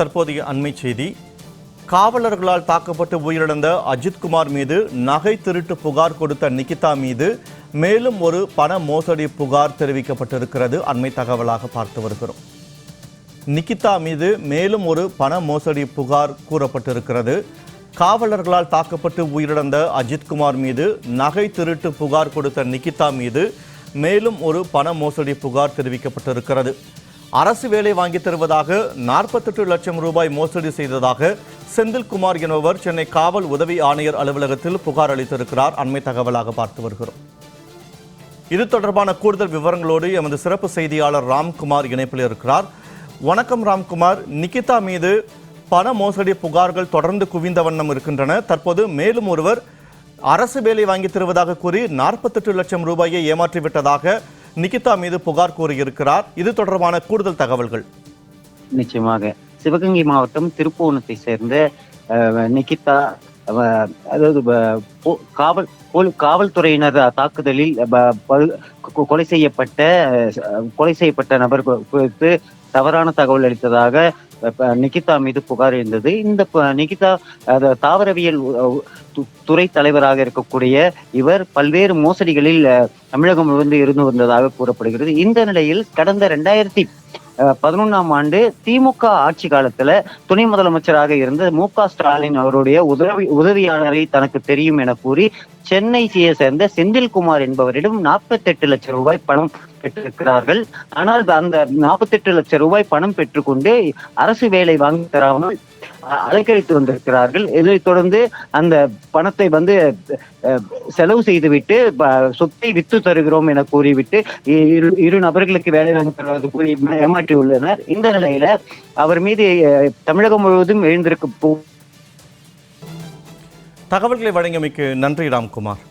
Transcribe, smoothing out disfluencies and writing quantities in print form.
தற்போதைய அண்மை செய்தி. காவலர்களால் தாக்கப்பட்டு உயிரிழந்த அஜித்குமார் மீது நகை திருட்டு புகார் கொடுத்த நிகிதா மீது மேலும் ஒரு பண மோசடி புகார் தெரிவிக்கப்பட்டிருக்கிறது. அண்மை தகவலாக பார்த்து வருகிறோம். நிகிதா மீது மேலும் ஒரு பண மோசடி புகார் கூறப்பட்டிருக்கிறது. காவலர்களால் தாக்கப்பட்டு உயிரிழந்த அஜித்குமார் மீது நகை திருட்டு புகார் கொடுத்த நிகிதா மீது மேலும் ஒரு பண மோசடி புகார் தெரிவிக்கப்பட்டிருக்கிறது. அரசு வேலை வாங்கி தருவதாக 48 லட்சம் ரூபாய் மோசடி செய்ததாக செந்தில்குமார் என்பவர் சென்னை காவல் உதவி ஆணையர் அலுவலகத்தில் புகார் அளித்திருக்கிறார். அண்மை தகவலாக பார்த்து வருகிறோம். இது தொடர்பான கூடுதல் விவரங்களோடு எமது சிறப்பு செய்தியாளர் ராம்குமார் இணைப்பில் இருக்கிறார். வணக்கம் ராம்குமார். நிகிதா மீது பண மோசடி புகார்கள் தொடர்ந்து குவிந்த வண்ணம் இருக்கின்றன. தற்போது மேலும் ஒருவர் அரசு வேலை வாங்கி தருவதாக கூறி 48 லட்சம் ரூபாயை ஏமாற்றிவிட்டதாக நிகிதா மீது புகார் கூறியிருக்கிறார். இது தொடர்பான கூடுதல் தகவல்கள். நிச்சயமாக சிவகங்கை மாவட்டம் திருப்புவனத்தை சேர்ந்த நிகிதா, அதாவது காவல்துறையினர் தாக்குதலில் கொலை செய்யப்பட்ட நபர் குறித்து தவறான தகவல் அளித்ததாக நிகிதா மீது புகார் இருந்தது. இந்த நிகிதா தாவரவியல் துறை தலைவராக இருக்கக்கூடிய இவர் பல்வேறு மோசடிகளில் தமிழகம் முழுவதும் இருந்து வந்ததாக கூறப்படுகிறது. இந்த நிலையில் கடந்த 2011ஆம் ஆண்டு திமுக ஆட்சி காலத்துல துணை முதலமைச்சராக இருந்த மு.க. ஸ்டாலின் அவருடைய உதவியாளரை தனக்கு தெரியும் என கூறி சென்னையை சேர்ந்த செந்தில்குமார் என்பவரிடம் 48 லட்சம் ரூபாய் பணம் பெற்றிருக்கிறார்கள். ஆனால் அந்த 48 லட்சம் ரூபாய் பணம் பெற்றுக்கொண்டு அரசு வேலை வாங்கி தராமல் அலங்கரித்து வந்திருக்கிறார்கள். இதைத் தொடர்ந்து அந்த பணத்தை செலவு செய்துவிட்டு சொத்தை வித்து தருகிறோம் என கூறிவிட்டு இரு நபர்களுக்கு வேலை வாங்கி தருவது கூறி ஏமாற்றியுள்ளனர். இந்த நிலையில அவர் மீது தமிழகம் முழுவதும் எழுந்திருக்கும் தகவல்களை வழங்கியமைக்கு நன்றி ராம்குமார்.